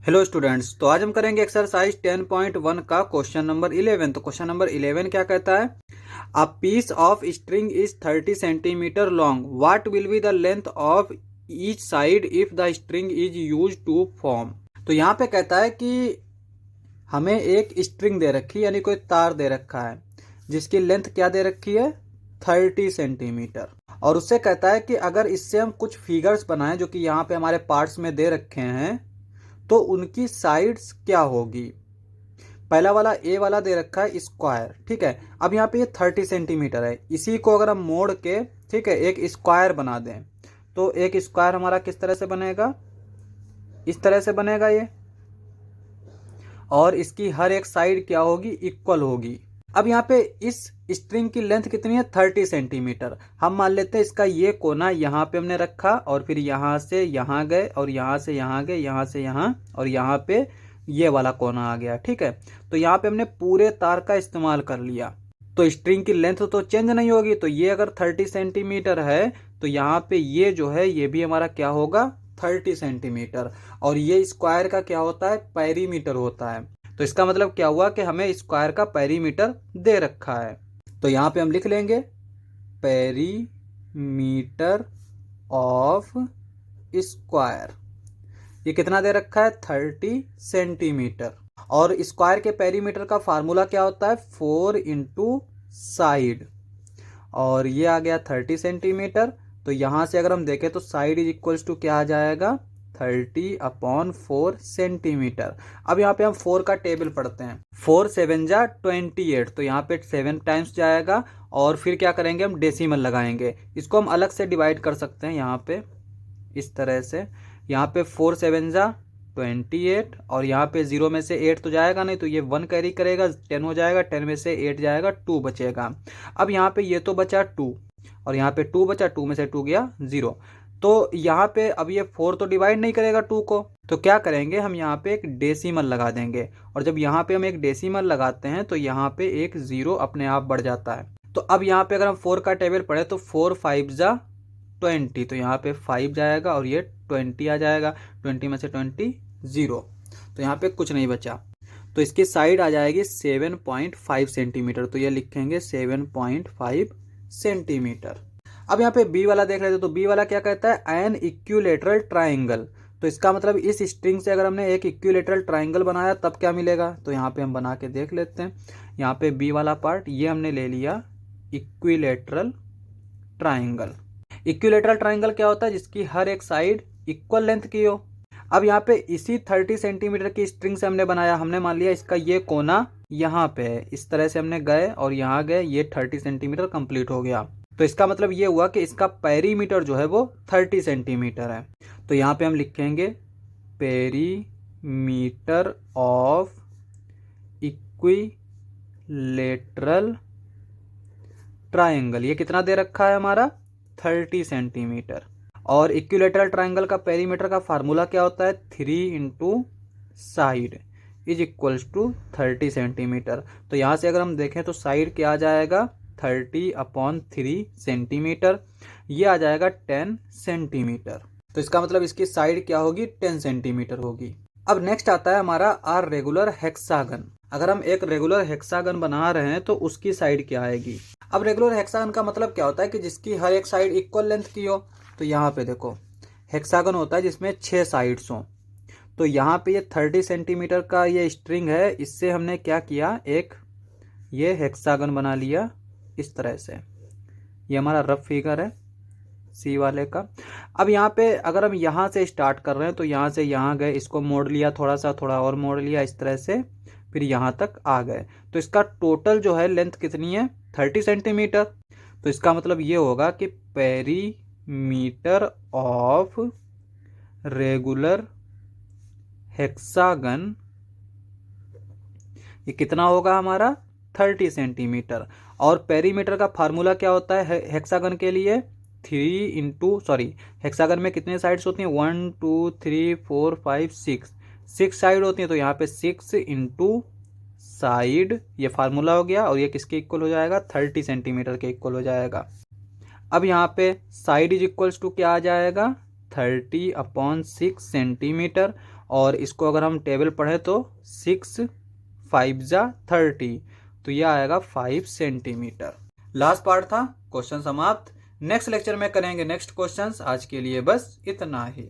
Hello students, तो आज हम करेंगे एक्सरसाइज 10.1 का क्वेश्चन नंबर 11। तो क्वेश्चन नंबर 11 क्या कहता है? A piece of string is 30 centimetre long, what will be the length of each side if the string is use to form. तो यहाँ पे कहता है कि हमें एक स्ट्रिंग दे रखी है, यानी कोई तार दे रखा है जिसकी लेंथ क्या दे रखी है, 30 सेंटीमीटर। और उससे कहता है कि अगर इससे हम कुछ फिगर्स बनाएं जो कि यहाँ पे हमारे पार्ट्स में दे रखे हैं तो उनकी साइड्स क्या होगी। पहला वाला ए वाला दे रखा है स्क्वायर, ठीक है। अब यहाँ पे ये 30 सेंटीमीटर है, इसी को अगर हम मोड़ के, ठीक है, एक स्क्वायर बना दें तो एक स्क्वायर हमारा किस तरह से बनेगा, इस तरह से बनेगा ये, और इसकी हर एक साइड क्या होगी, इक्वल होगी। अब यहाँ पे इस स्ट्रिंग की लेंथ कितनी है, 30 सेंटीमीटर। हम मान लेते हैं इसका ये कोना यहाँ पे हमने रखा और फिर यहाँ से यहाँ गए और यहाँ से यहाँ गए, यहाँ से यहाँ, और यहाँ पे ये वाला कोना आ गया, ठीक है। तो यहाँ पे हमने पूरे तार का इस्तेमाल कर लिया। तो स्ट्रिंग की लेंथ तो चेंज नहीं होगी। तो ये अगर 30 सेंटीमीटर है तो यहाँ पे ये जो है ये भी हमारा क्या होगा, 30 सेंटीमीटर। और ये स्क्वायर का क्या होता है, पेरीमीटर होता है। तो इसका मतलब क्या हुआ कि हमें स्क्वायर का पेरीमीटर दे रखा है। तो यहाँ पे हम लिख लेंगे पेरीमीटर ऑफ स्क्वायर। ये कितना दे रखा है, 30 सेंटीमीटर। और स्क्वायर के पेरीमीटर का फार्मूला क्या होता है, 4 इंटू साइड। और ये आ गया 30 सेंटीमीटर। तो यहां से अगर हम देखें तो साइड इज इक्वल्स टू क्या आ जाएगा, 30/4 सेंटीमीटर। अब यहाँ पे हम 4 का टेबल पढ़ते हैं। 4 7 जा 28, तो यहाँ पे 7 टाइम्स जाएगा। और फिर क्या करेंगे, हम डेसिमल लगाएंगे। इसको हम अलग से डिवाइड कर सकते हैं यहाँ पे इस तरह से। यहाँ पे 4 7 जा 28, और यहाँ पे 0 में से 8 तो जाएगा नहीं, तो ये 1 कैरी करेगा, 10 हो जाएगा, 10 में से 8 जाएगा, 2 बचेगा। अब यहाँ पे ये तो बचा 2, और यहाँ पे 2 बचा, 2 में से 2 गया 0। तो यहाँ पे अब ये 4 तो डिवाइड नहीं करेगा 2 को, तो क्या करेंगे, हम यहाँ पे एक डेसिमल लगा देंगे। और जब यहाँ पे हम एक डेसिमल लगाते हैं तो यहाँ पे एक 0 अपने आप बढ़ जाता है। तो अब यहाँ पे अगर हम 4 का टेबल पढ़े तो 4 5 जा 20, तो यहाँ पे 5 जाएगा और ये 20 आ जाएगा, 20 में से 20 0, तो यहाँ पे कुछ नहीं बचा। तो इसकी साइड आ जाएगी 7.5 सेंटीमीटर। तो ये लिखेंगे 7.5 सेंटीमीटर। अब यहाँ पे बी वाला देख रहे थे, तो बी वाला क्या कहता है, एन इक्विलेटरल ट्राइंगल। तो इसका मतलब इस स्ट्रिंग से अगर हमने एक इक्विलेटरल ट्राइंगल बनाया तब क्या मिलेगा। तो यहाँ पे हम बना के देख लेते हैं। यहाँ पे बी वाला पार्ट ये हमने ले लिया इक्विलेटरल ट्राइंगल। इक्विलेटरल ट्राइंगल क्या होता है, जिसकी हर एक साइड इक्वल लेंथ की हो। अब यहाँ पे इसी 30 सेंटीमीटर की स्ट्रिंग से हमने बनाया, हमने मान लिया इसका ये कोना यहाँ पे है, इस तरह से हमने गए और यहाँ गए, ये 30 सेंटीमीटर कंप्लीट हो गया। तो इसका मतलब ये हुआ कि इसका पेरीमीटर जो है वो 30 सेंटीमीटर है। तो यहाँ पे हम लिखेंगे पेरीमीटर ऑफ इक्विलेटरल ट्राइंगल। ये कितना दे रखा है हमारा, 30 सेंटीमीटर। और इक्विलेटरल ट्राइंगल का पेरीमीटर का फार्मूला क्या होता है, 3 into side is equals to 30 centimetre. तो यहाँ से अगर हम देखें तो साइड क्या आ जाएगा, 30/3 सेंटीमीटर। ये आ जाएगा 10 सेंटीमीटर। तो इसका मतलब इसकी साइड क्या होगी, 10 सेंटीमीटर होगी। अब नेक्स्ट आता है हमारा आर रेगुलर हेक्सागन। अगर हम एक रेगुलर हेक्सागन बना रहे हैं तो उसकी साइड क्या आएगी। अब रेगुलर हेक्सागन का मतलब क्या होता है कि जिसकी हर एक साइड इक्वल लेंथ की हो। तो यहाँ पे देखो हेक्सागन होता है जिसमें 6 साइड्स हों। तो यहाँ पे ये 30 सेंटीमीटर का ये स्ट्रिंग है, इससे हमने क्या किया, एक ये हेक्सागन बना लिया इस तरह से। ये हमारा रफ फिगर है सी वाले का। अब यहाँ पे अगर हम यहाँ से स्टार्ट कर रहे हैं तो यहाँ से यहाँ गए, इसको मोड़ लिया थोड़ा सा, थोड़ा और मोड़ लिया इस तरह से, फिर यहाँ तक आ गए। तो इसका टोटल जो है लेंथ कितनी है, 30 सेंटीमीटर। तो इसका मतलब ये होगा कि पेरीमीटर ऑफ रेगुलर हेक्सागन ये कितना होगा हमारा, 30 सेंटीमीटर। और पेरीमीटर का फार्मूला क्या होता है हेक्सागन के लिए, हेक्सागन में कितने साइड्स होती हैं, 1 2 3 4 5 6 साइड होती हैं। तो यहाँ पे 6 इंटू साइड ये फार्मूला हो गया, और ये किसके इक्वल हो जाएगा, 30 सेंटीमीटर के इक्वल हो जाएगा। अब यहाँ पे साइड इज इक्वल्स टू क्या आ जाएगा, 30/6 सेंटीमीटर। और इसको अगर हम टेबल पढ़ें तो 6 5 जा 30, तो यह आएगा 5 सेंटीमीटर। लास्ट पार्ट था, क्वेश्चन समाप्त। नेक्स्ट लेक्चर में करेंगे नेक्स्ट क्वेश्चंस। आज के लिए बस इतना ही।